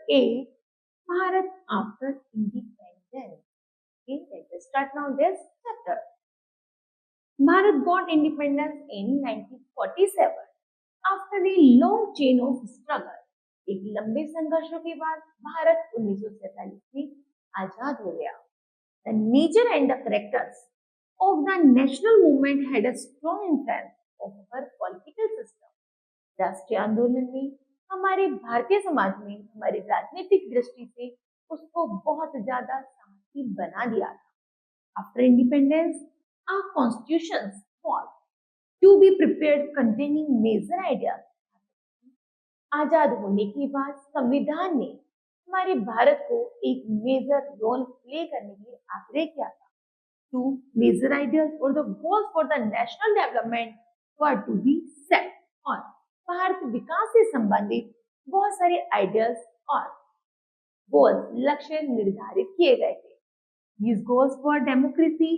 8, Bharat after independence. Okay, let's start now this chapter. Bharat got independence in 1947 after a long chain of struggle. एक लंबे संघर्षों के बाद भारत 1947 में आजाद हो गया. The nature and the characters of the national movement had a strong influence of our political system. राष्ट्रीय आंदोलन ने हमारे भारतीय समाज में हमारी राजनीतिक दृष्टि से उसको बहुत ज्यादा साहसी बना दिया था. After independence, our constitutions was to be prepared containing major ideas. आजाद होने के बाद संविधान ने हमारे भारत को एक मेजर रोल प्ले करने के लिए आग्रह किया था. Two major ideas or the goals for the national development were to be set. और भारत विकास से संबंधित बहुत सारे आइडियाज और गोल्स लक्ष्य निर्धारित किए गए थे. These goals for democracy,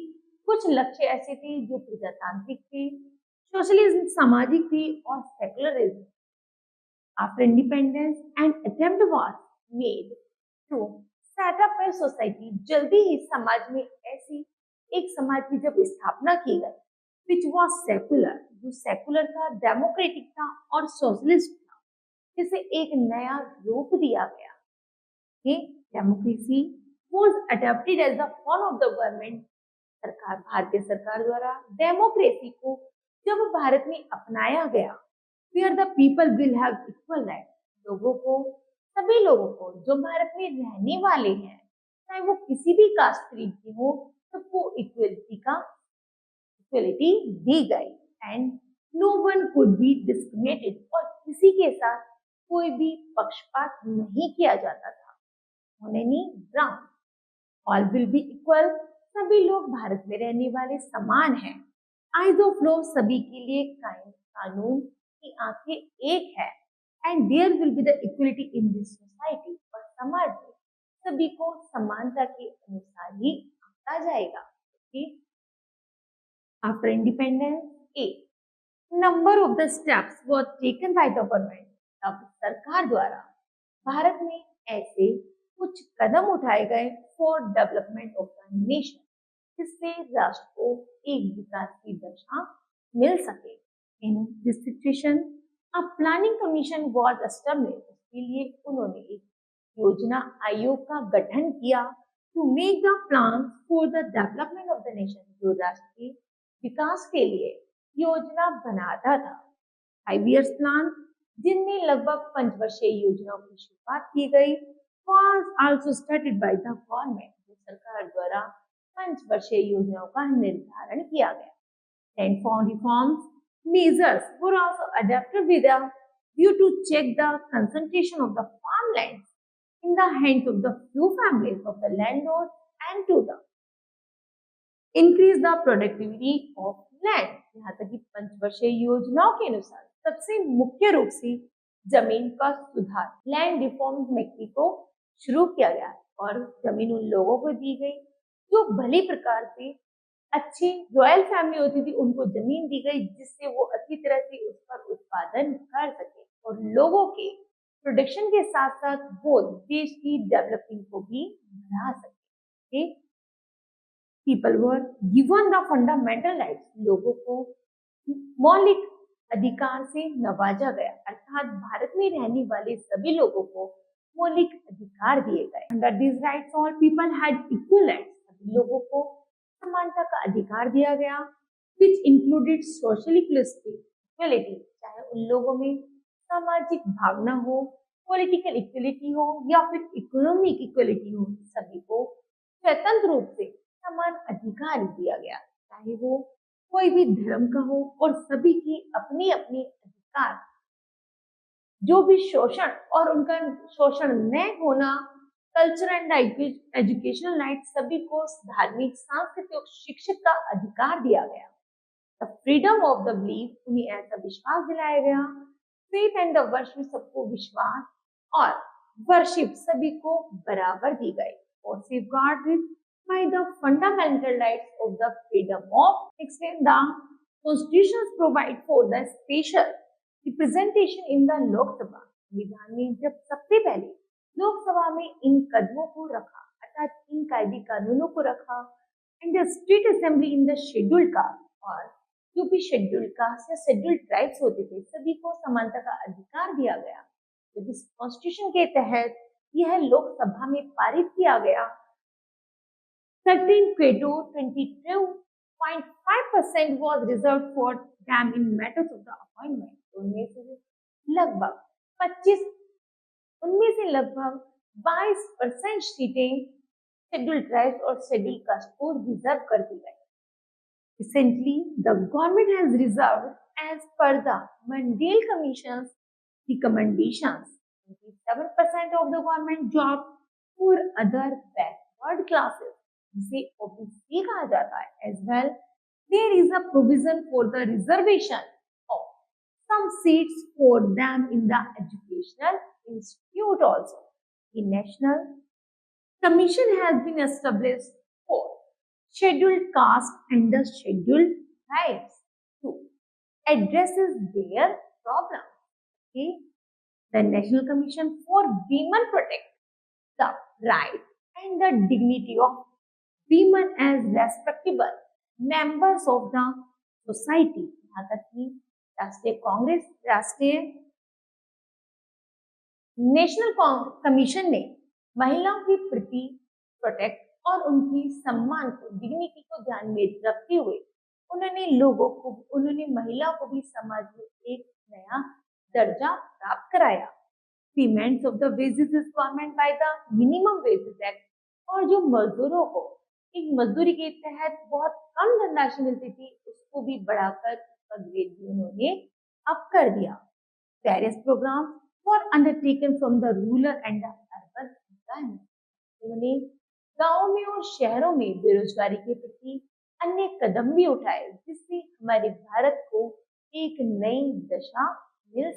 कुछ लक्ष्य ऐसे थे जो प्रजातांत्रिक थे, सोशलिज्म सामाजिक थे और secularism. After independence, an attempt was made to set up a society. जल्दी ही समाज में ऐसी एक समाज की जब स्थापना की गई, which was secular, जो सेकुलर था, डेमोक्रेटिक था और सोशलिस्ट था, जिसे एक नया रूप दिया गया. Democracy was adopted as the form of the government. सरकार, भारतीय सरकार द्वारा डेमोक्रेसी को जब भारत में अपनाया गया, where the people will have equal rights. लोगों को, सभी लोगों को जो भारत में रहने वाले हैं, चाहे वो किसी भी कास्ट क्रीड के हो, सबको इक्वलिटी दी गई. And no one could be discriminated, और किसी के साथ कोई भी पक्षपात नहीं किया जाता था. On any ground all will be equal, सभी लोग भारत में रहने वाले समान हैं. आइज ऑफ लॉ, सभी के लिए कानून की आंखें एक है. And there will be the equality in this society, और समाज में सभी को समानता के अनुसार ही आंका जाएगा. After independence, A number of the steps were taken by the government. अब सरकार द्वारा भारत में ऐसे कुछ कदम उठाए गए for development of the nation, जिससे राष्ट्र को एक विकास की दशा मिल सके. In this situation a planning commission was established. इसके लिए उन्होंने एक योजना आयोग का गठन किया to make the plan for the development of the nation, जो राष्ट्र के विकास के लिए योजना बनाता था. 5 years प्लान, जिनमें लगभग 5 वर्षीय योजनाओं की शुरुआत की गई, was also started by the government. सरकार द्वारा 5 वर्षीय योजनाओं का निर्धारण किया गया. And for reforms, measures were also adopted with a view to check the concentration of the farmlands in the hands of the few families of the landlords and to the increase the productivity of land. यहाँ तक कि 5 वर्षीय योजनाओं के अनुसार सबसे मुख्य रूप से जमीन का सुधार, लैंड रिफॉर्म मेक्सी को शुरू किया गया, और जमीन उन लोगों को दी गई जो भली प्रकार से अच्छी रॉयल फैमिली होती थी, उनको जमीन दी गई जिससे वो अच्छी तरह से उस पर उत्पादन कर सके और लोगों के प्रोडक्शन के साथ साथ वो देश की डेवलपिंग को भी बढ़ा सके. People were given the fundamental rights, लोगों को मौलिक अधिकार से नवाजा गया, अर्थात भारत में रहने वाले सभी लोगों को मौलिक अधिकार दिए गए. Under this rights all people had equal rights, सभी लोगों को समानता का अधिकार दिया गया. विच इंक्लूडेड सोशल इक्वलिटी, चाहे उन लोगों में सामाजिक भावना हो, पॉलिटिकल इक्वलिटी हो या फिर इकोनॉमिक इक्वलिटी हो, सभी को स्वतंत्र रूप से समान अधिकार दिया गया, चाहे वो कोई भी धर्म का हो, और सभी की अपनी अपनी अधिकार, जो भी शोषण और उनका शोषण न होना, कल्चर एंड एजुकेशनल राइट, सभी को धार्मिक, सांस्कृतिक, शिक्षक का अधिकार दिया गया. The freedom of the belief, उन्हें ऐसा विश्वास दिलाया गया. फेथ एंड द वर्शिप, सबको विश्वास और वर्शिप सभी को बराबर दी गई. और safeguarded by the fundamental rights of the freedom of express. The constitutions provide for the special representation in the Lok Sabha. संविधान में जब सबसे पहले लोकसभा में इन कदमों को रखा, अर्थात इन कायदे कानूनों को रखा। And the state assembly in the schedule caste, और जो भी शेड्यूल कास्ट या शेड्यूल ट्राइब्स होते थे सभी को समानता का अधिकार दिया गया। जब इस कॉन्स्टिट्यूशन के तहत यह लोकसभा में पारित किया गया, 22.5% was reserved for them in matters of the appointment। लगभग 25 उनमें से लगभग 22% सीटें शेड्यूल ट्राइब्स और शेड्यूल कास्ट को रिजर्व कर दी गई। Recently, the government has reserved, as per the Mandel Commission's recommendations, 27% of the government jobs for other backward classes, जिसे OBC कहा जाता है। As well, there is a provision for the reservation of some seats for them in the educational institute also. The National Commission has been established for scheduled caste and the scheduled tribes to address their problems. Okay? The National Commission for Women protect the right and the dignity of women as respectable members of the society। यहाँ तक कि राष्ट्रीय कांग्रेस, राष्ट्रीय national commission ने महिलाओं के प्रति protect और उनकी सम्मान को, डिग्निटी को ध्यान में रखते हुए उन्होंने महिलाओं को भी समाज में एक नया दर्जा प्राप्त कराया। Payments of the wages is government by the minimum wages act, और जो मजदूरों को एक मजदूरी के तहत बहुत कम धनराशि मिलती थी उसको भी बढ़ाकर उसका ग्रेड भी उन्होंने अप कर दिया। Various programme were undertaken from the rural and the urban employment. उन्होंने गाँव में और शहरों में बेरोजगारी के प्रति अन्य कदम भी उठाए जिससे हमारे भारत को एक नई दिशा मिल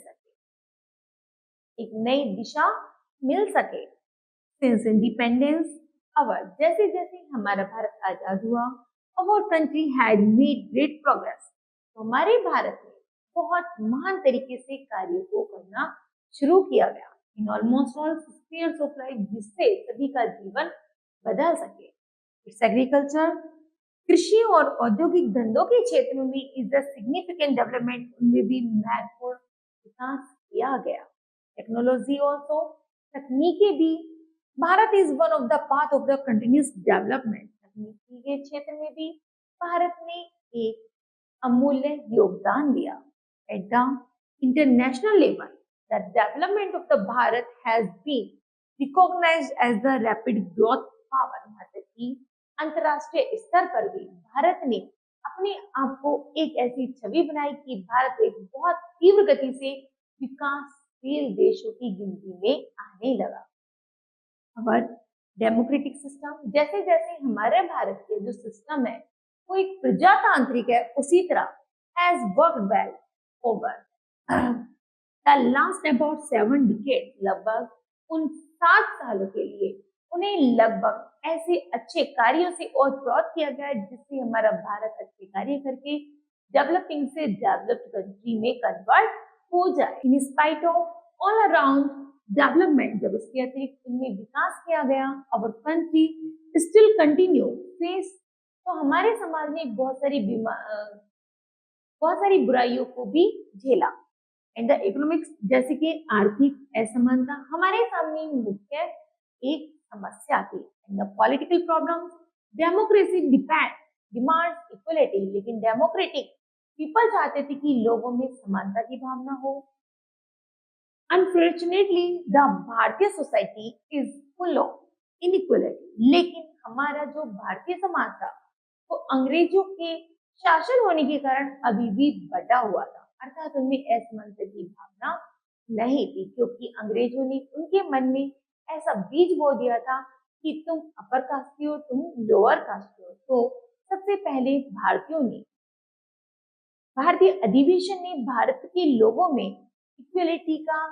सके। सिंस इंडिपेंडेंस अवर, जैसे जैसे हमारा भारत आजाद हुआ, our country had made great progress. तो हमारे भारत ने बहुत महान तरीके से कार्यों को करना शुरू किया गया in almost all spheres of life, जिससे सभी का जीवन बदल सके। इट्स एग्रीकल्चर, कृषि और औद्योगिक धंधों के क्षेत्र में भी इज अ सिग्निफिकेंट डेवलपमेंट, उनमें भी महत्वपूर्ण विकास किया गया। टेक्नोलॉजी ऑल्सो, तकनीकी भी, Bharat is one of the path of the continuous development. तकनीकी के क्षेत्र में भी भारत ने एक अमूल्य योगदान दिया। At the international level, the development of the Bharat has been recognized as the rapid growth power. यहाँ तक कि अंतरराष्ट्रीय स्तर पर भी भारत ने अपने आप को एक ऐसी छवि बनाई कि भारत एक बहुत तीव्र गति से विकासशील देशों की गिनती में आने लगा। और डेमोक्रेटिक सिस्टम, जैसे जैसे हमारे भारत के जो सिस्टम है वो एक प्रजातांत्रिक है, उसी तरह has worked well over the last about 7 decades. लगभग उन 7 सालों के लिए उन्हें लगभग ऐसे अच्छे कार्यों से ओतप्रोत किया गया जिससे हमारा भारत अच्छे कार्य करके डेवलपिंग से डेवलप्ड कंट्री में कन्वर्ट हो जाए। In spite of all around development, जब उसके अतिरिक्त उनमें विकास किया गया, our country still continue face, तो हमारे समाज ने बहुत सारी बुराइयों को भी झेला। एंड द इकोनॉमिक्स, जैसे कि आर्थिक असमानता हमारे सामने मुख्य एक समस्या थी। And the political problems, democracy demands equality, लेकिन डेमोक्रेटिक पीपल चाहते थे कि लोगों में समानता की भावना हो। अनफॉर्चुनेटली द भारतीय society is full of inequality, लेकिन हमारा जो भारतीय समाज था वो अंग्रेजों के शासन होने के कारण अभी भी बटा हुआ था, अर्थात उनमें असमानता की भावना नहीं थी, क्योंकि अंग्रेजों ने उनके मन में ऐसा बीज बो दिया था कि तुम अपर कास्ट की हो, तुम लोअर कास्ट की हो। तो सबसे पहले भारतीय अधिवेशन ने भारत के लोगों में इक्वलिटी का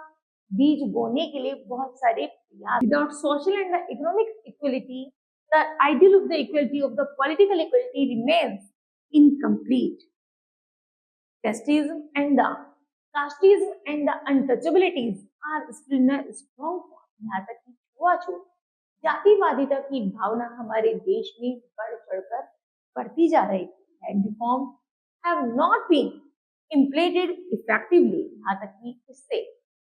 बीज बोने के लिए बहुत सारे प्रयास। Without social and economic equality, the ideal of the equality of the political equality remains incomplete. casteism and the untouchabilities are still in a strong form। यहाँ तक कि छुआछूत, जातिवादिता की भावना हमारे देश में बढ़ चढ़कर बढ़ती जा रही थी। Land reform have not been implemented effectively, यहाँ तक कि इससे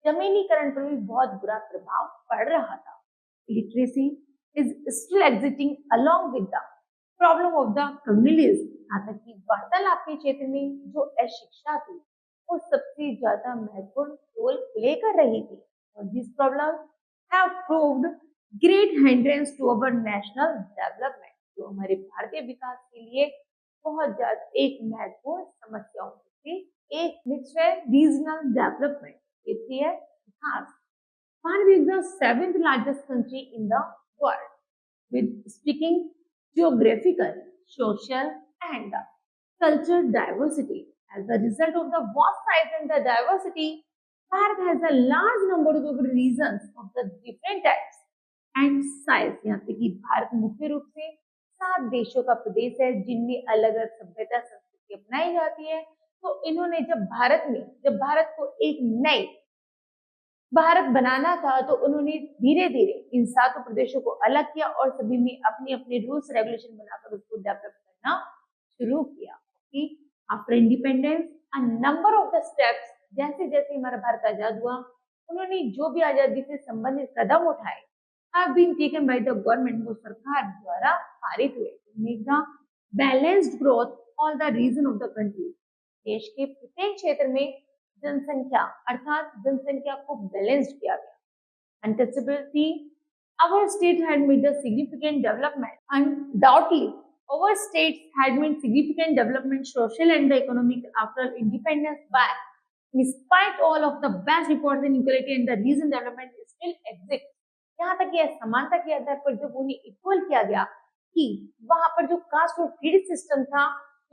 जमीनीकरण पर भी बहुत बुरा प्रभाव पड़ रहा था। Literacy is still existing along with the problem of the communalism, यहाँ तक कि वार्तालाप के क्षेत्र में जो अशिक्षा थी वो सबसे ज्यादा महत्वपूर्ण रोल प्ले कर रही थी। और this problem have proved great hindrance to our national development, जो हमारे भारतीय विकास के लिए बहुत ज्यादा एक महत्वपूर्ण समस्याओं में से एक। नेक्स्ट है रीजनल डेवलपमेंट, ये है विकास। Bharat is the seventh largest country in the world with speaking geographical, social, and cultural diversity. As a result of the vast size and the diversity, Bharat has a large number of regions of the different types and size. यहाँ पे कि भारत मुख्य रूप से 7 देशों का प्रदेश है जिनमें अलग अलग सभ्यता संस्कृति अपनाई जाती है। तो इन्होंने जब भारत को एक नई भारत बनाना था तो उन्होंने धीरे धीरे इन 7 प्रदेशों को अलग किया और सभी में अपने अपने रूल्स रेगुलेशन बनाकर उसको डेवलप करना शुरू किया। After independence a number of the steps, जैसे जैसे हमारा भारत आजाद हुआ उन्होंने जो भी आजादी से संबंधित कदम उठाए have been taken by the government, वो सरकार द्वारा पारित हुए। Make the balanced growth all the region of the country, देश के प्रत्येक क्षेत्र में जनसंख्या अर्थात जनसंख्या को बैलेंस्ड किया गया। Untouchability, our state had made a significant development. Undoubtedly, our states had made significant development, social and economic, after independence. But in spite all of the best reports in equality and the region development still exist. यहाँ तक यह समानता के आधार पर जब उन्हें equal किया गया कि वहां पर जो कास्ट और क्रेडिट सिस्टम था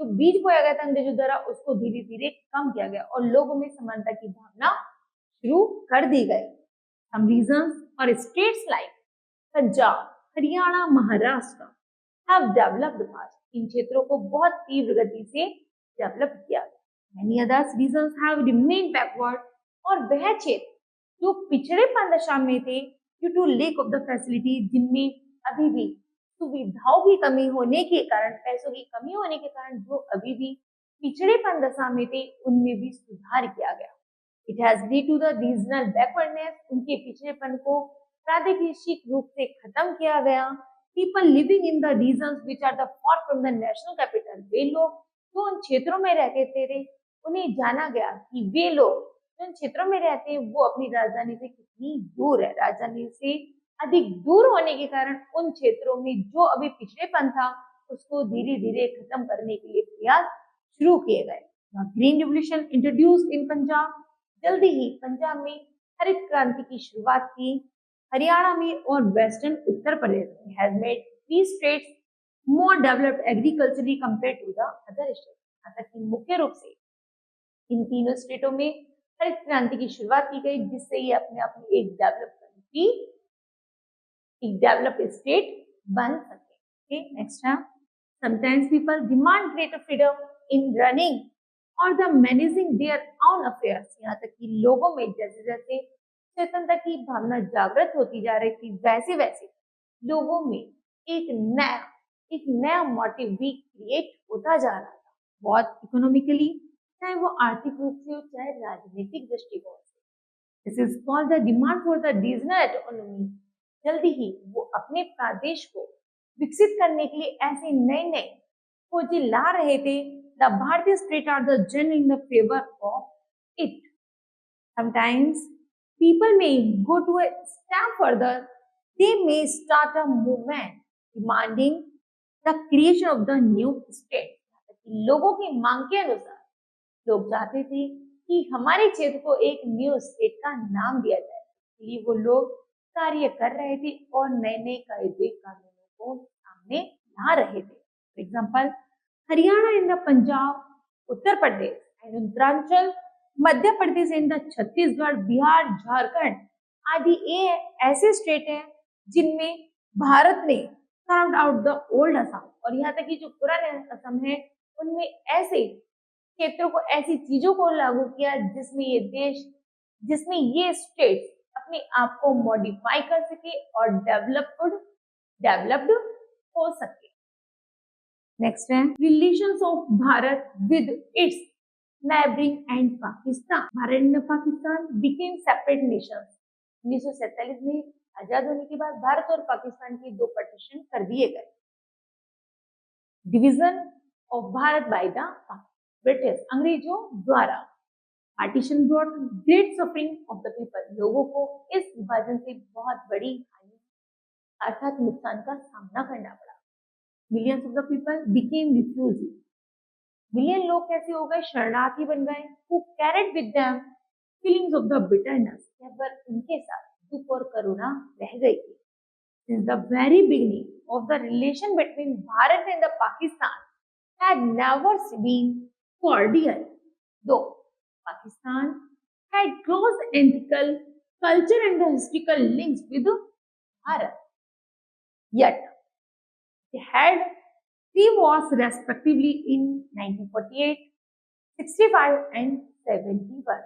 जो बीज बोया गया था अंग्रेजों द्वारा, उसको धीरे धीरे कम किया गया और लोगों में समानता की भावना शुरू कर दी गई। Some regions or states like Punjab, Haryana, Maharashtra have developed fast. इन क्षेत्रों को बहुत तीव्र गति से डेवलप किया गया। Many other regions have remained backward, और वह क्षेत्र जो पिछड़ेपन दशा में थे due to lack of the facility, जिनमें अभी भी सुविधाओं की कमी होने के कारण, पैसों की कमी होने के कारण जो अभी भी पिछड़ेपन दशा में थे उनमें भी सुधार किया गया। It has led to the regional backwardness, उनके पिछड़ेपन को प्रादेशिक रूप से खत्म किया गया। People living in the regions which are the far from the national capital, वे लोग जो उन क्षेत्रों में रहते थे उन्हें जाना गया कि वे लोग जो उन क्षेत्रों में रहते हैं वो अपनी राजधानी से कितनी दूर है। राजधानी से अधिक दूर होने के कारण उन क्षेत्रों में जो अभी पिछड़ेपन था उसको धीरे धीरे खत्म करने के लिए प्रयास शुरू किए गए। Green revolution introduced in Punjab, जल्दी ही पंजाब में हरित क्रांति की शुरुआत की। हरियाणा में और वेस्टर्न उत्तर प्रदेश में has made these states more developed agriculturally compared to the other states। यहाँ तक कि मुख्य रूप से इन तीनों स्टेटों में हरित क्रांति की शुरुआत की गई जिससे ये अपने आप में एक डेवलप्ड स्टेट बन सके। नेक्स्ट है sometimes people demand greater freedom in running or the managing their own affairs। यहाँ तक कि लोगों में जैसे जैसे चेतनता की भावना जागृत होती जा रही थी वैसे वैसे लोगों में एक नया मोटिव भी क्रिएट होता जा रहा था, बहुत इकोनॉमिकली, चाहे वो आर्थिक रूप से हो चाहे राजनीतिक दृष्टिकोण से। This is called the demand for the regional autonomy. जल्दी ही वो अपने प्रदेश को विकसित करने के लिए ऐसे नए नए खोजी ला रहे थे। द भारतीय स्टेट आर द जन in the favour of it. Sometimes people may go to a step further, they may start a movement demanding the creation of the new state। लोगों की मांग के अनुसार लोग चाहते थे कि हमारे क्षेत्र को एक न्यू स्टेट का नाम दिया जाए, इसलिए वो लोग कार्य कर रहे थे और नए नए कायदे कानूनों को सामने ला रहे थे। For example Haryana in the Punjab, Uttar Pradesh and Uttaranchal, Madhya Pradesh in the Chhattisgarh, Bihar, Jharkhand आदि ये ऐसे स्टेट हैं जिनमें भारत ने carved out the old Assam, और यहाँ तक कि जो पुराने असम है उनमें ऐसे क्षेत्रों को ऐसी चीजों को लागू किया जिसमें ये स्टेट अपने आप को मॉडिफाई कर सके और डेवलप्ड हो सके। नेक्स्ट है relations of Bharat with its neighbouring and Pakistan. Bharat and Pakistan became separate Nations. 1947 में आजाद होने के बाद भारत और पाकिस्तान के दो पार्टीशन कर दिए गए। Division of Bharat by the British, अंग्रेजों द्वारा। Partition brought great suffering of the people. लोगों को इस विभाजन से बहुत बड़ी हानि अर्थात नुकसान का सामना करना पड़ा। Millions of the people became refugee. Million लोग कैसे हो गए? शरणार्थी बन गए। Who carried with them feelings of the bitterness, पर उनके साथ दुख और करुणा रह गई थी। Since the very beginning of the relation between Bharat and the Pakistan had never been cordial, though Pakistan had close ethical, culture and historical links with Bharat. Yet, they had three wars respectively in 1948, 65 and 71.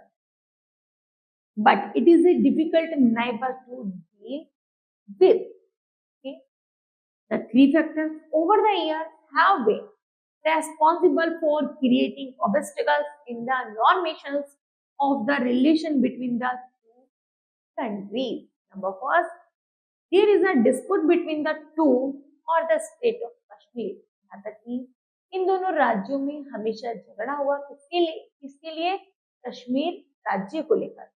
But it is a difficult neighbor to deal with. Okay? The three factors over the years have been responsible for creating obstacles in the normations of the relation between the two countries. Number first, there is a dispute between the two or the state of Kashmir. यहाँ तक कि इन दोनों राज्यों में हमेशा झगड़ा हुआ किसके लिए? कश्मीर राज्य को लेकर।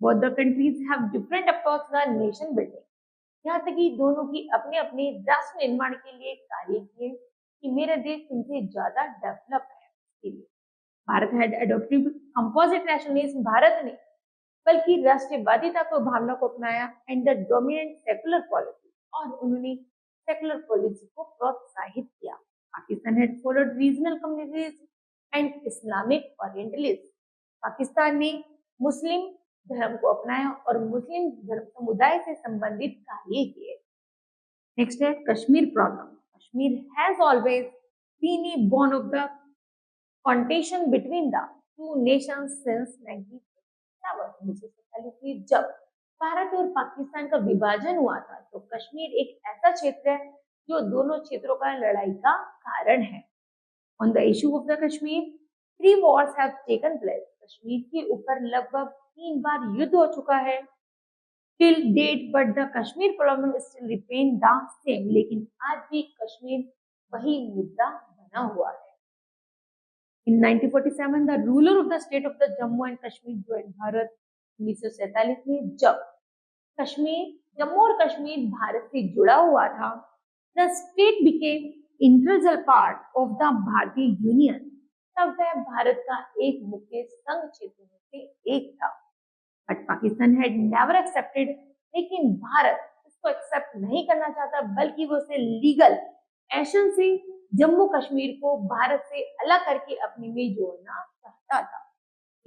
Both the countries have different approach to the nation building. यहाँ तक कि दोनों की अपने अपने राष्ट्र निर्माण के लिए कार्य किए कि मेरा देश तुमसे ज्यादा डेवलप है। इसके लिए Bharat had adopted composite nationalism. Bharat ने बल्कि राष्ट्रवादिता को भावना को अपनाया and the dominant secular policy, और उन्होंने सेकुलर पॉलिसी को प्रोत्साहित किया। Pakistan had followed regional communities and Islamic orientalism. Pakistan ने मुस्लिम धर्म को अपनाया और मुस्लिम धर्म समुदाय से संबंधित कार्य किए। नेक्स्ट है Kashmir problem. Kashmir has always been a bone of the contention between the two nations since 1947 में जब भारत और पाकिस्तान का विभाजन हुआ था, तो कश्मीर एक ऐसा क्षेत्र है जो दोनों क्षेत्रों का लड़ाई का कारण है। On the issue of the Kashmir, 3 wars have taken place. Kashmir के ऊपर लगभग 3 बार युद्ध हो चुका है till date, but the Kashmir problem still remain the same. लेकिन आज भी कश्मीर वही मुद्दा बना हुआ है। In 1947, the ruler of the state of the Jammu and Kashmir joined Bharat. 1947 में जब जम्मू और कश्मीर भारत से जुड़ा हुआ था, the state became integral part of the भारतीय यूनियन। तब वह भारत का एक मुख्य संघ क्षेत्र में से एक था। But Pakistan had never accepted, लेकिन भारत इसको एक्सेप्ट नहीं करना चाहता, बल्कि वो उसे लीगल एक्शन से जम्मू कश्मीर को भारत से अलग करके अपने में जोड़ना चाहता था।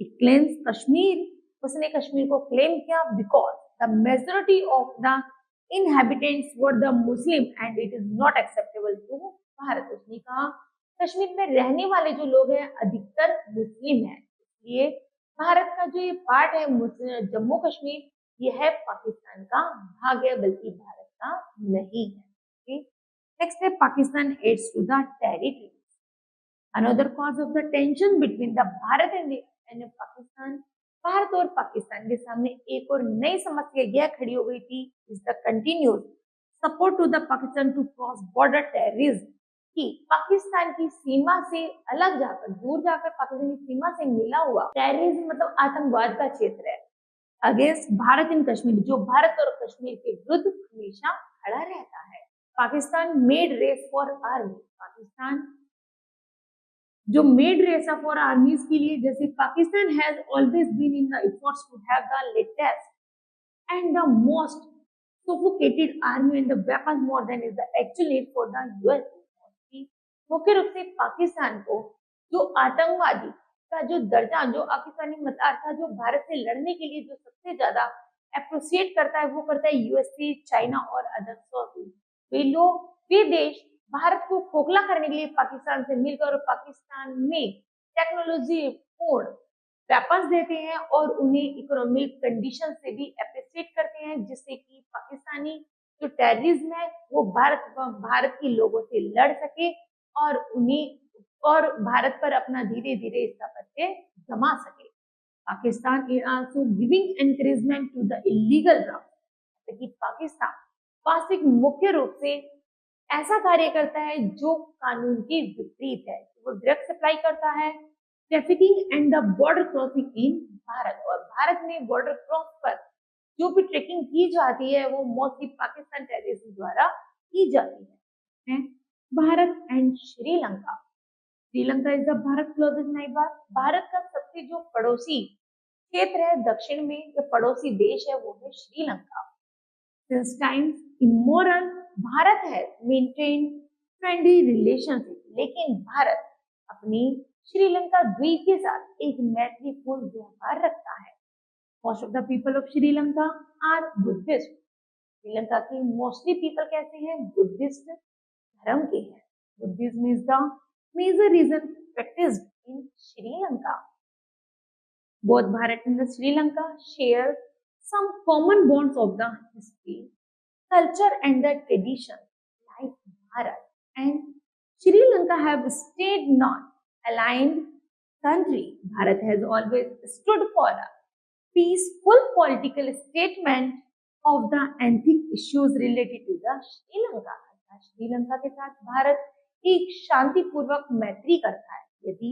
इट क्लेम्स कश्मीर, उसने कश्मीर को क्लेम किया because the majority of the inhabitants were the Muslim and it is not acceptable to Bharat. उसने कहा कश्मीर में रहने वाले जो लोग हैं अधिकतर मुस्लिम हैं, इसलिए भारत का जो ये पार्ट है जम्मू कश्मीर, ये है पाकिस्तान का भाग है, बल्कि भारत का नहीं है। नेक्स्ट है Pakistan aids to the territory. Another cause of the tension between the Bharat and Pakistan. Bharat और पाकिस्तान के सामने एक और नई समस्या यह खड़ी हो गई थी, is the continued support to the Pakistan to cross border terrorism, कि पाकिस्तान की सीमा से अलग जाकर, दूर जाकर पाकिस्तान की सीमा से मिला हुआ टेररिज्म मतलब आतंकवाद का क्षेत्र है अगेंस्ट भारत इन कश्मीर, जो भारत और कश्मीर के विरुद्ध हमेशा खड़ा रहता है। Pakistan made race for army. Pakistan जो मेड रेस फॉर आर्मीज के लिए, जैसे Pakistan has always been in the efforts to have the latest and the most sophisticated army and the weapons more than is the actual need for the US। मुख्य रूप से पाकिस्तान को जो आतंकवादी का जो दर्जा, जो पाकिस्तानी मतार था, जो भारत से लड़ने के लिए जो सबसे ज्यादा अप्रिशिएट करता है, वो करता है यूएसए, चाइना और अदर सोर्सेज। वे देश भारत को खोखला करने के लिए पाकिस्तान से मिलकर और पाकिस्तान में टेक्नोलॉजी पूर्ण वेपन्स देते हैं और उन्हें इकोनॉमिक कंडीशन से भी अप्रिशिएट करते हैं, जिससे कि पाकिस्तानी जो टेररिज्म है वो भारत के लोगों से लड़ सके और भारत पर अपना धीरे धीरे इसका पत्ते जमा सके। Pakistan is also giving encouragement to the illegal drugs, कि पाकिस्तान वास्तविक मुख्य रूप से ऐसा कार्य करता है जो कानून के विपरीत है। वो ड्रग सप्लाई करता है, trafficking and the border crossing in Bharat, और भारत में बॉर्डर क्रॉस पर जो भी ट्रैकिंग की जाती है वो मोस्टली पाकिस्तान टेररिज्म द्वारा की जाती है। Bharat and Sri Lanka. Sri Lanka is the Bharat closest neighbour. Bharat का सबसे जो पड़ोसी क्षेत्र है दक्षिण में, जो पड़ोसी देश है वो है Sri Lanka. Since times immemorial, Bharat है मेंटेन फ्रेंडली रिलेशनशिप, लेकिन भारत अपनी श्रीलंका द्वीप के साथ एक मैत्रीपूर्ण व्यवहार रखता है। Most of the people of Sri Lanka are Buddhist. Sri Lanka के मोस्टली पीपल कैसे हैं? बुद्धिस्ट धर्म के हैं। Buddhism is the major religion practiced in Sri Lanka. Both Bharat and Sri Lanka share some common bonds of the history, culture and the tradition. Like Bharat and Sri Lanka have stayed non-aligned country. Bharat has always stood for a peaceful political statement of the ethic issues related to the Sri Lanka. Sri Lanka के साथ भारत एक शांतिपूर्वक मैत्री करता है। यदि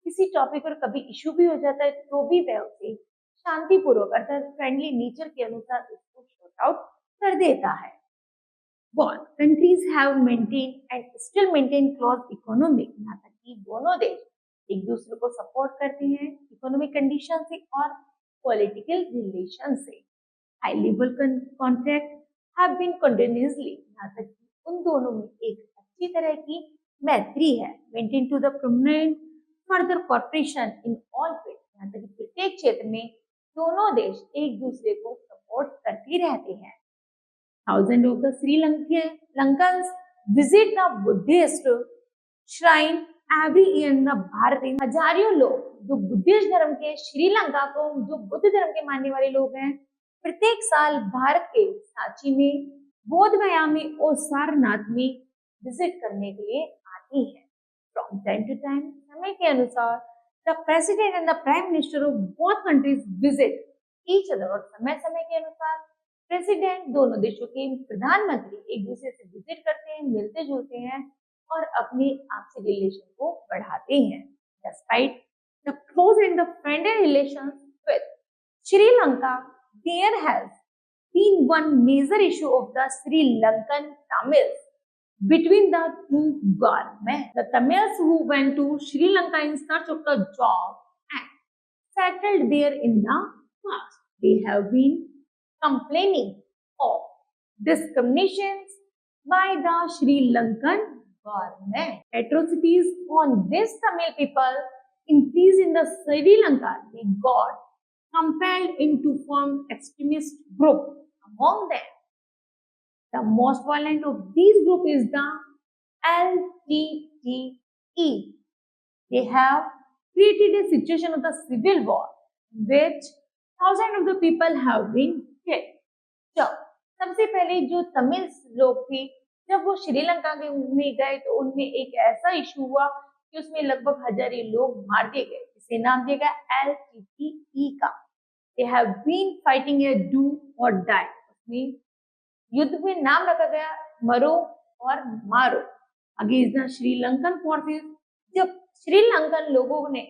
किसी topic पर कभी इशू भी हो जाता है तो भी वह उसे शांतिपूर्वक अर्थात फ्रेंडली नेचर के अनुसार उसको शॉर्ट आउट कर देता है। Both countries have maintained and still maintain close economic, यहाँ तक कि दोनों देश एक दूसरे को सपोर्ट करते हैं इकोनॉमिक कंडीशन से और पॉलिटिकल रिलेशन से। High level contract have been continuously, यहाँ तक कि उन दोनों में एक अच्छी तरह की मैत्री है। Maintain to the permanent further corporation in all field, यहाँ तक कि प्रत्येक क्षेत्र में दोनों देश एक दूसरे को सपोर्ट करते रहते हैं। Thousands of the Sri Lankans visit the Buddhist shrine every year in the Bharat. हजारों लोग जो बुद्धिस्ट धर्म के श्रीलंका को जो बुद्ध धर्म के मानने वाले लोग हैं प्रत्येक साल भारत के सांची में, बोध गया में और सारनाथ में विजिट करने के लिए आती है। From time to time, समय के अनुसार the president and the prime minister of both countries visit each other, और समय समय के अनुसार प्रेसिडेंट दोनों देशों के प्रधानमंत्री एक दूसरे से विजिट करते हैं, मिलते जुलते हैं और अपनी आपसी रिलेशन को बढ़ाते हैं। Despite the close and the friendly relations with Sri Lanka, there has been one major issue of the Sri Lankan Tamils between the two governments. The Tamils who went to Sri Lanka in search of the job and settled there in the past, they have been complaining of discriminations by the Sri Lankan government. Atrocities on this Tamil people increased in the Sri Lanka. They got compelled into form extremist group. Among them, the most violent of these group is the LTTE. They have created a situation of the civil war, which thousands of the people have been killed. जब सबसे पहले जो तमिल लोग थे जब वो श्रीलंका में गए तो उनमें एक ऐसा इशू हुआ कि उसमें लगभग हजारों लोग मार दिए गए, इसे नाम दिया गया LTTE का। They have been fighting a do or die. उसमें युद्ध में नाम रखा गया मरो और मारो अगेंस्ट द श्रीलंकन फोर्सेस। जब श्रीलंकन लोगों ने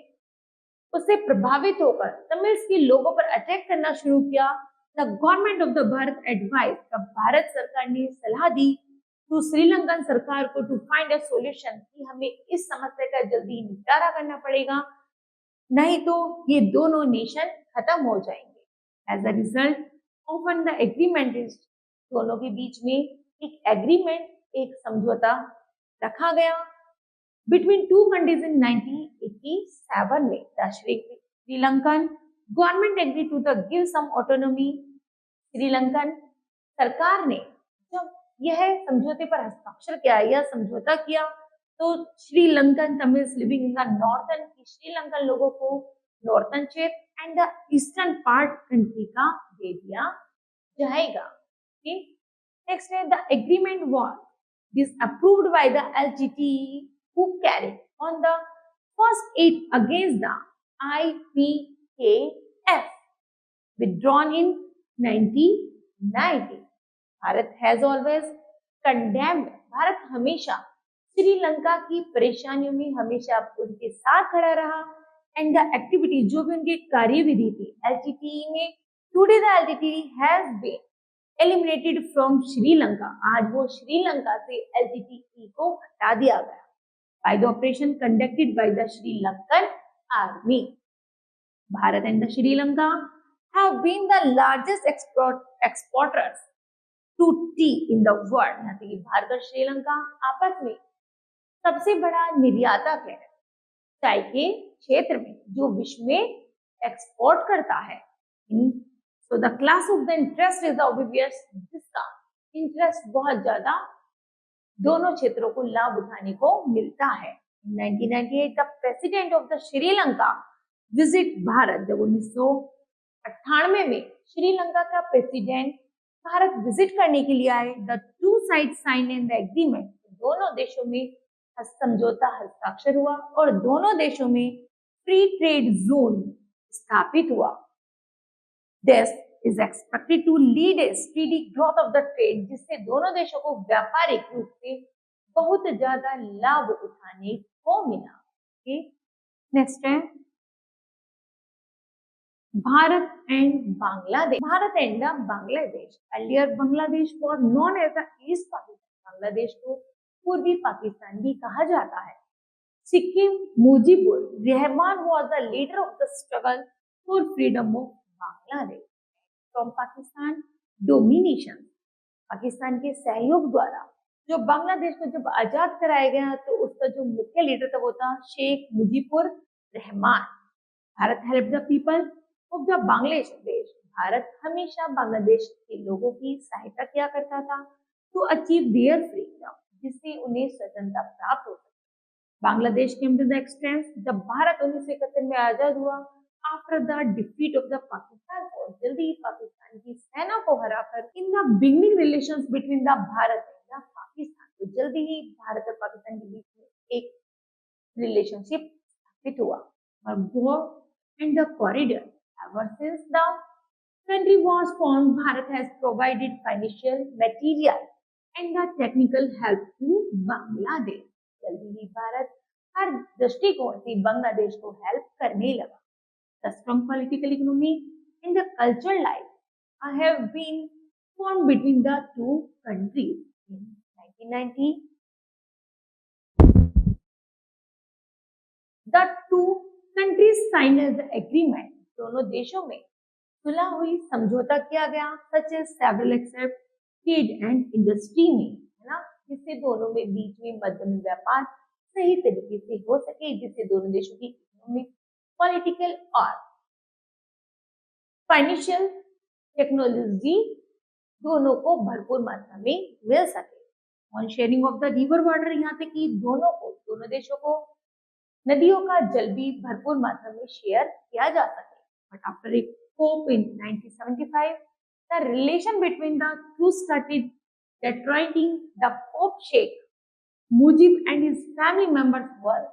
उससे प्रभावित होकर तमिल्स के लोगों पर अटैक करना शुरू किया, the government of the Bharat advise, तब भारत सरकार ने सलाह दी टू श्रीलंकन सरकार को टू फाइंड अ सॉल्यूशन कि हमें इस समस्या का जल्दी निपटारा करना पड़ेगा, नहीं तो ये दोनों नेशन खत्म हो जाएंगे। As a result often the agreement is, दोनों के बीच में एक एग्रीमेंट एक समझौता रखा गया बिटवीन टू कंट्रीज इन 1987 में। The Sri Lankan government agree to the give some autonomy. Sri Lankan सरकार ने जब यह समझौते पर हस्ताक्षर किया या समझौता किया तो Sri Lankan Tamils living in the northern, Sri Lankan लोगों को नॉर्थन क्षेत्र and the eastern part country का दे दिया जाएगा। नेक्स्ट है the agreement was disapproved by the LTTE who carried on the first aid against the IPKF withdrawn in 1990. Bharat has always condemned, Bharat हमेशा श्रीलंका की परेशानियों में हमेशा उनके साथ खड़ा रहा एंड द एक्टिविटी जो भी उनकी कार्यविधि थी LTTE में, today the LTTE has been eliminated from Sri Lanka, आज वो श्रीलंका से LTTE को हटा दिया गया by the operation conducted by the Sri Lankan army. Bharat and the Sri Lanka have been the largest exporters to tea in the world, यानी कि भारत और श्रीलंका आपस में सबसे बड़ा निर्यातक है चाय के क्षेत्र में जो विश्व में एक्सपोर्ट करता है। So the class of the interest is obvious, जिसका इंटरेस्ट बहुत ज्यादा दोनों क्षेत्रों को लाभ उठाने को मिलता है। 1998 the president of the Sri Lanka visit Bharat, जब 1998 में श्रीलंका का प्रेसिडेंट भारत विजिट करने के लिए आए, the two sides signed in the agreement, दोनों देशों में समझौता हस्ताक्षर हुआ और दोनों देशों में फ्री ट्रेड जोन स्थापित हुआ। This is expected to lead a steady growth of the trade, जिससे दोनों देशों को व्यापारिक रूप से बहुत ज्यादा लाभ उठाने को मिला। नेक्स्ट है Bharat and Bangladesh. Bharat and Bangladesh, earlier Bangladesh was known as the east Pakistan, Bangladesh को पूर्वी पाकिस्तान भी कहा जाता है। Sikkim Mujibur Rahman was the leader of the struggle for freedom of Bangladesh from Pakistan domination, Pakistan के सहयोग द्वारा जो बांग्लादेश को जब आजाद कराया गया तो उसका जो मुख्य लीडर था वो था Sheikh Mujibur Rahman. Bharat help the people of the Bangladesh, Bharat हमेशा बांग्लादेश के लोगों की सहायता किया करता था टू अचीव देयर फ्रीडम, जिससे उन्हें स्वतंत्रता प्राप्त हो सके। Bangladesh came to the existence, जब भारत 1971 में आजाद हुआ after the defeat of the Pakistan force, जल्दी ही पाकिस्तान की सेना को हराकर in the beginning relations between the Bharat and the Pakistan, तो जल्दी ही भारत और पाकिस्तान के बीच में एक रिलेशनशिप स्थापित हुआ। And the corridor ever since the country was formed, Bharat has provided financial, material and the technical help to Bangladesh. जल्दी ही भारत हर दृष्टिकोण से बांग्लादेश को हेल्प करने लगा। The strong political economy and the cultural life have been formed between the two countries. In 1990, the two countries signed an agreement. दोनों देशों में सुलह हुई समझौता किया गया such as several accept trade and industry में, है ना, जिससे दोनों में बीच में मध्यम व्यापार सही तरीके से हो सके, जिससे दोनों देशों की इकोनॉमिक, पॉलिटिकल और फाइनेंशियल टेक्नोलॉजी दोनों को भरपूर मात्रा में मिल सके। On sharing of the river water, यहाँ तक कि दोनों देशों को नदियों का जल भी भरपूर मात्रा में शेयर किया जा सके। But after a COP in 1975, the relation between the two started deteriorating. The Pope Sheikh Mujib and his family members were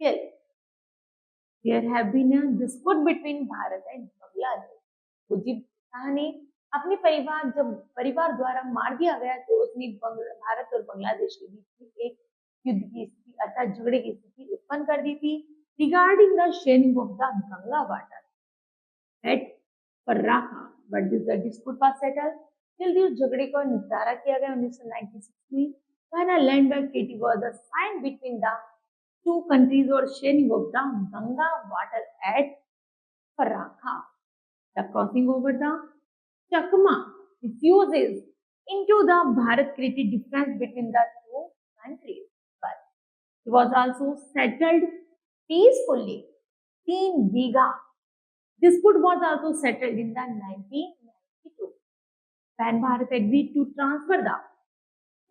killed. There have been a dispute between Bharat and Bangladesh. Mujib Shah ने अपने परिवार द्वारा मार दिया गया तो उसने भारत और बांग्लादेश के बीच में एक युद्ध की स्थिति अर्थात झगड़े की स्थिति उत्पन्न कर दी थी regarding the sharing of the Ganga water at Farakka, but this the dispute was settled. जल्दी उस झगड़े का निपटारा किया गया 1996 में, when a land back treaty was signed between the two countries or sharing of the Ganga water at Farakha. The crossing over the Chakma refuses into the Bharat created difference between the two countries, but it was also settled peacefully. 3 bigha dispute was also settled in the 1992 when Bharat agreed to transfer the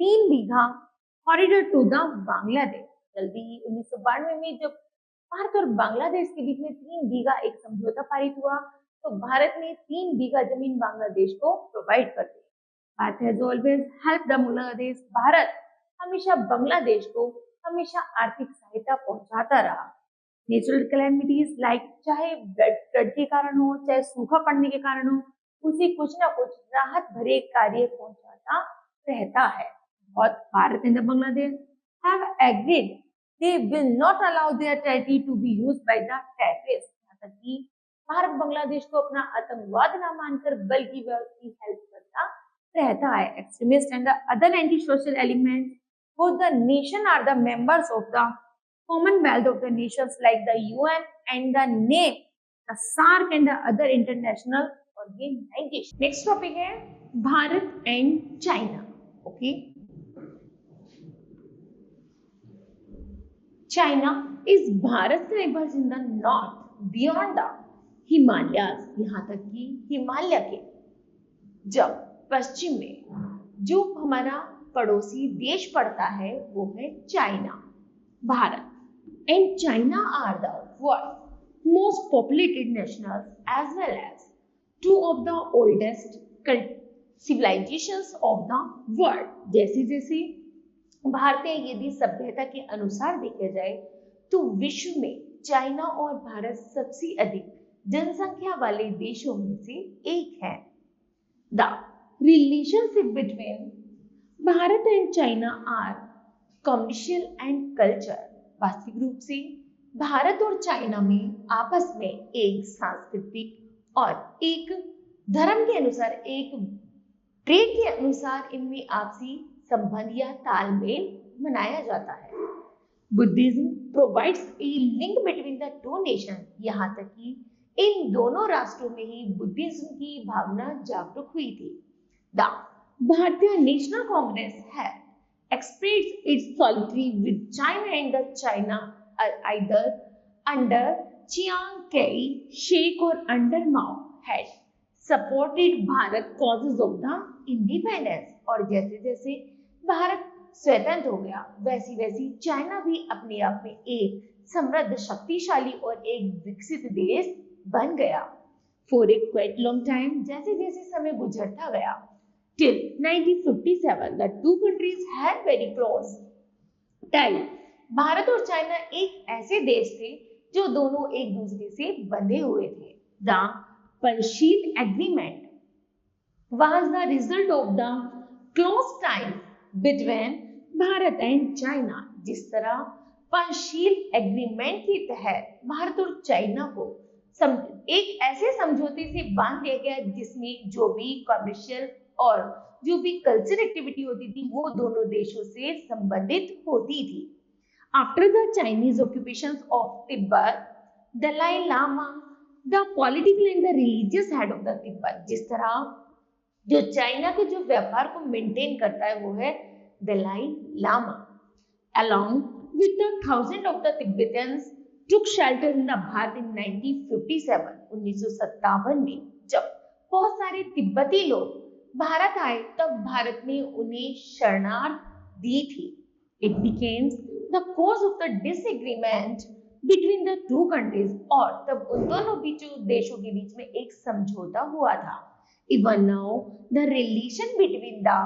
3 bigha corridor to the Bangladesh. जल्दी 1992 में जब भारत और बांग्लादेश के बीच में 3 बीघा एक समझौता पारित हुआ, तो भारत ने 3 बीघा जमीन बांग्लादेश को प्रोवाइड कर दी। Bharat has always help the Bangladesh. Bharat हमेशा बांग्लादेश को हमेशा आर्थिक सहायता पहुंचाता रहा। नेचुरल कैलेमिटीज लाइक चाहे फ्लड के कारण हो, चाहे सूखा पड़ने के कारण हो, उसे कुछ ना कुछ राहत भरे कार्य पहुंचाता रहता है। और Bharat and Bangladesh have agreed they will not allow their territory to be used by the terrorists। यहाँ तक कि भारत बांग्लादेश को अपना आतंकवाद न मानकर बल्कि वह उसकी हेल्प करता रहता है। Extremist and the other anti social elements both the nation are the members of the Commonwealth of the nations like the UN and the NAM, the SARC and the other international organizations। Next topic है Bharat and China. Okay, China is Bharat's neighbors in the north beyond the Himalayas। यहाँ तक कि हिमालय के जब पश्चिम में जो हमारा पड़ोसी देश पड़ता है वो है China. Bharat and China are the world most populated nationals as well as two of the oldest civilisations of the world. जैसे जैसे भारतीय यदि सभ्यता के अनुसार देखा जाए तो विश्व में चाइना और भारत सबसे अधिक जनसंख्या वाले देशों में से एक है। The relationship between Bharat and China are commercial and culture. वास्तविक रूप से भारत और चाइना में आपस में एक सांस्कृतिक और एक धर्म के अनुसार, एक ट्रेड के अनुसार इनमें आपसी संबंध या तालमेल मनाया जाता है। Buddhism provides a link between the to nation. यहाँ तक कि इन दोनों राष्ट्रों में ही बुद्धिज्म की भावना जागरूक हुई थी। द भारतीय नेशनल कांग्रेस है expressed its solidarity with China and the China either under Chiang Kai-shek or under Mao had supported Bharat causes of the independence। और जैसे जैसे भारत स्वतंत्र हो गया वैसी वैसी चाइना भी अपने आप में एक समृद्ध, शक्तिशाली और एक विकसित देश बन गया। For a quite long time, जैसे जैसे समय गुजरता गया, till 1957 the two countries had very close ties। Bharat और चाइना एक ऐसे देश थे जो दोनों एक दूसरे से बंधे हुए थे। The Panchsheel agreement was the result of the close ties between Bharat and China. जिस तरह पंचशील एग्रीमेंट के तहत भारत और चाइना को एक ऐसे समझौते से बांध दिया गया जिसमें जो भी कमर्शियल और जो भी कल्चर एक्टिविटी होती थी वो दोनों देशों से संबंधित होती थी। After the Chinese occupation of Tibet, Dalai Lama the political and the religious head of the Tibet. जिस तरह जो चाइना के जो व्यापार को मेंटेन करता है वो है Dalai Lama. along with the thousands of the Tibetans took shelter in the Bharat in 1957। 1957 में जब बहुत सारे तिब्बती लोग भारत आए तब भारत ने उन्हें शरणार्थ दी थी। It became the cause of the disagreement between the two countries। और तब उन दोनों देशों के बीच में एक समझौता हुआ था। Even now the relation between the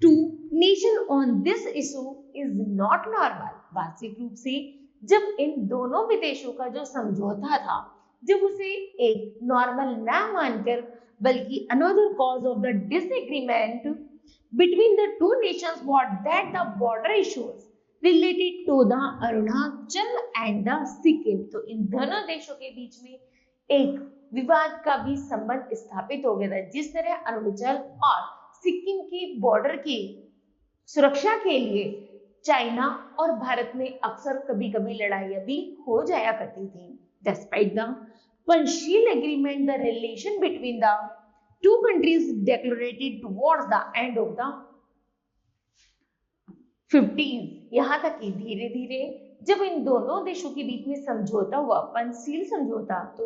two nations on this issue is not normal। वास्तविक रूप से जब इन दोनों विदेशों का जो समझौता था, जब उसे एक नॉर्मल ना मानकर बल्कि another cause of the disagreement between the two nations was that the border issues related to the Arunachal and the Sikkim. तो इन दोनों देशों के बीच में एक विवाद का भी संबंध स्थापित हो गया था। जिस तरह अरुणाचल और सिक्किम की बॉर्डर की सुरक्षा के लिए चाइना और भारत में अक्सर कभी कभी लड़ाइयां भी हो जाया करती थी। Despite the Panchsheel agreement, the relation between the two countries deteriorated towards the end of the 50s। यहाँ तक कि धीरे धीरे जब इन दोनों देशों के बीच में समझौता हुआ, पंचशील समझौता, तो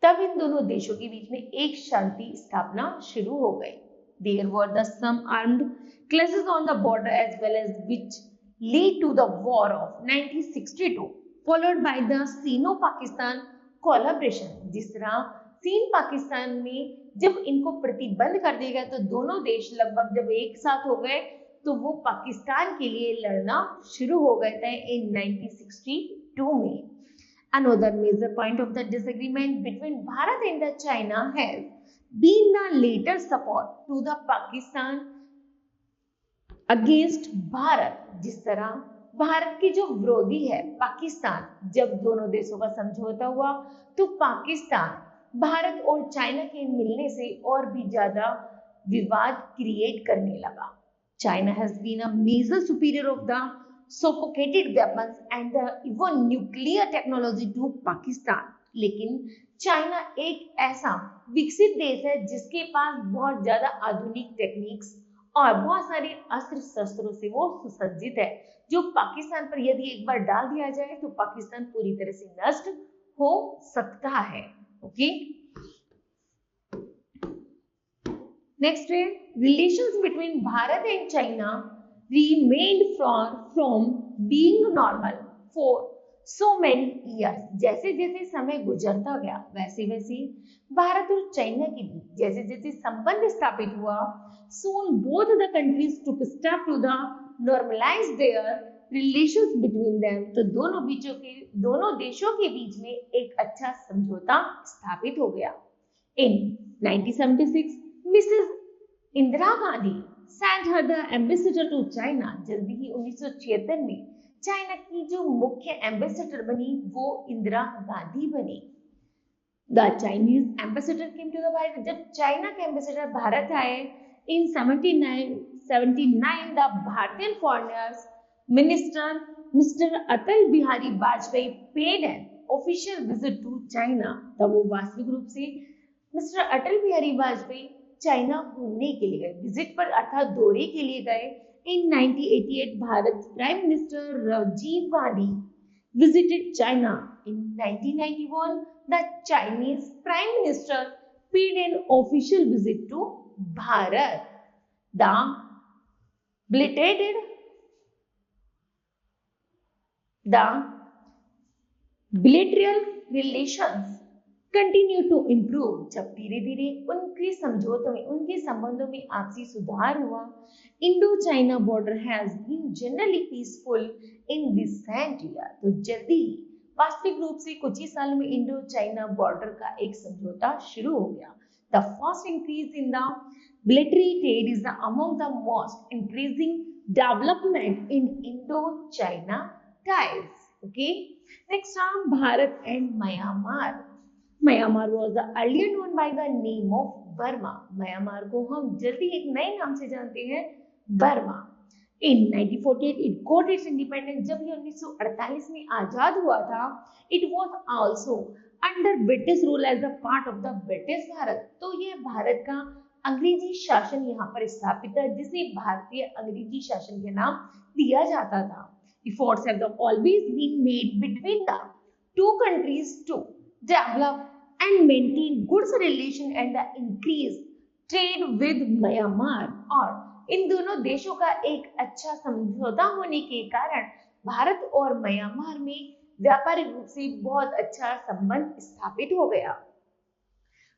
तब इन दोनों देशों के बीच में एक शांति स्थापना शुरू हो गई। There were the some armed clashes on the border as well as which lead to the war of 1962 followed by the Sino-Pakistan collaboration। जिस तरह चीन पाकिस्तान में जब इनको प्रतिबंध कर दिया गया तो दोनों देश लगभग जब एक साथ हो गए तो वो पाकिस्तान के लिए लड़ना शुरू हो गए थे इन 1962 में। Another major point of the disagreement between Bharat and the China has been the later support to the Pakistan against Bharat. जिस तरह भारत के जो विरोधी है पाकिस्तान, जब दोनों देशों का समझौता हुआ तो पाकिस्तान भारत और चाइना के मिलने से और भी ज्यादा विवाद क्रिएट करने लगा। China has been a major superior of the sophisticated weapons and the even nuclear technology to Pakistan. लेकिन चाइना एक ऐसा विकसित देश है जिसके पास बहुत ज्यादा आधुनिक टेक्निक्स और बहुत सारे अस्त्र शस्त्रों से वो सुसज्जित है, जो पाकिस्तान पर यदि एक बार डाल दिया जाए तो पाकिस्तान पूरी तरह से नष्ट हो सकता है। ओके, नेक्स्ट है relations between Bharat and China remained from being normal for so many years। जैसे जैसे समय गुजरता गया वैसे वैसे भारत और चाइना के बीच जैसे जैसे संबंध स्थापित हुआ, soon both the countries took step to the normalize their relations between them। तो दोनों देशों के बीच में एक अच्छा समझौता स्थापित हो गया। In 1976 Mrs Indira Gandhi sent her the ambassador to China। जल्दी ही 1976 में चाइना की जो मुख्य एम्बेसडर बनी वो इंदिरा गांधी बनी। The Chinese ambassador came to the Bharat। जब चाइना के एम्बेसडर भारत आए in 79 the Bharatian foreigners minister Mr. Atal Bihari Vajpayee paid an official visit to China। तब वो वास्तविक रूप से मिस्टर अटल बिहारी वाजपेयी चाइना घूमने के लिए गए, विजिट पर अर्थात दौरे के लिए गए। In 1988 Bharat prime minister Rajiv Gandhi visited China। In 1991 the Chinese prime minister paid an official visit to Bharat। The bilateral relations continue to improve. जब धीरे धीरे उनके समझौतों में उनके संबंधों में आपसी सुधार हुआ, Indo China border has been generally peaceful in recent year. तो जल्दी वास्तविक रूप से कुछ ही सालों में इंडो चाइना बॉर्डर का एक समझौता शुरू हो गया। The first increase in the bilateral trade is among the most increasing development in Indo China ties. Okay, next Bharat and Myanmar. Myanmar was the earlier known by the name of Burma. Myanmar को हम जल्दी एक नए नाम से जानते हैं, Burma. In 1948 it got its independence। जब ये 1948 में आजाद हुआ था, it was also under British rule as a part of the British Bharat. तो ये भारत का अंग्रेजी शासन यहाँ पर स्थापित है, जिसे भारतीय अंग्रेजी शासन के नाम दिया जाता था। Efforts have always been made between the two countries to develop and maintain good relation and the increase trade with Myanmar। और इन दोनों देशों का एक अच्छा समझौता होने के कारण भारत और म्यांमार में व्यापारिक रूप से बहुत अच्छा संबंध स्थापित हो गया।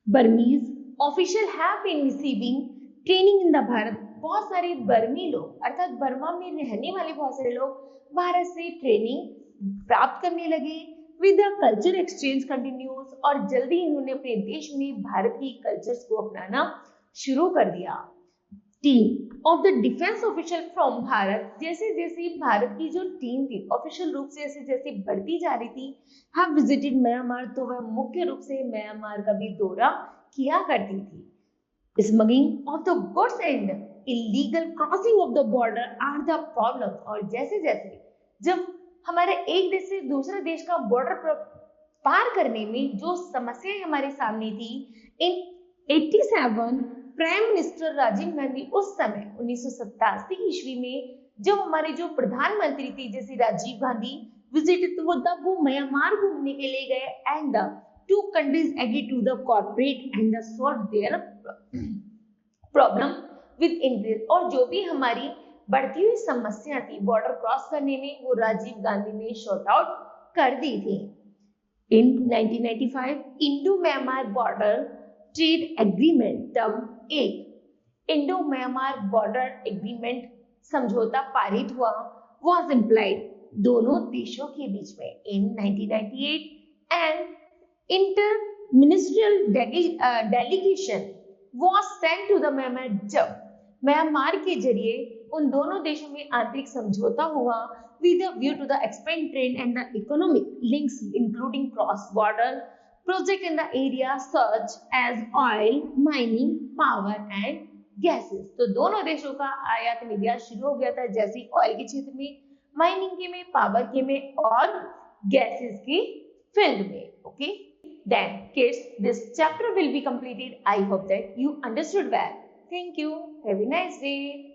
Burmese official have been receiving training in the Bharat. बहुत सारे बर्मी लोग अर्थात बर्मा में रहने वाले बहुत सारे लोग भारत से ट्रेनिंग प्राप्त करने लगे। With the culture exchange continues. और जल्दी इन्होंने अपने देश में भारत की कल्चर्स को अपनाना शुरू कर दिया। Team of the defence official from Bharat. जैसे जैसे भारत की जो टीम थी ऑफिशियल रूप से जैसे जैसे बढ़ती जा रही थी, हैव विजिटेड म्यांमार। तो वह मुख्य रूप से म्यांमार का भी दौरा किया करती थी। Smuggling of the goods and illegal crossing of the border are the problem. और जैसे जैसे जब हमारे एक देश से दूसरे देश का बॉर्डर पार करने में जो समस्याएं हमारे सामने थी, इन 87 प्राइम मिनिस्टर राजीव गांधी उस समय 1987 ईस्वी में जब हमारे जो प्रधानमंत्री थे जैसे राजीव गांधी विजिट, तो तब वो म्यांमार घूमने के लिए गए and the two countries agree to the corporate and solve their problem with English. और जो भी हमारी बढ़ती हुई समस्या थी बॉर्डर क्रॉस करने में, वो राजीव गांधी ने शॉर्ट आउट कर दी थी। In 1995, Indo-Myanmar border trade agreement तब एक इंडो-म्यांमार बॉर्डर एग्रीमेंट समझौता पारित हुआ, was implied दोनों देशों के बीच में in 1998 and inter-ministerial delegation was sent to the Myanmar जब म्यांमार के जरिए उन दोनों देशों में आंतरिक समझौता हुआ with a view to the expand trade and the economic links including cross-border project in the area such as oil, mining, power and gases। तो दोनों देशों का आयात निर्यात शुरू हो गया था, जैसे ऑयल के क्षेत्र में, माइनिंग के में, पावर के में और गैसेस की फील्ड में। Okay, then kids, this chapter will be completed. I hope that you understood well. Thank you. Have a nice day.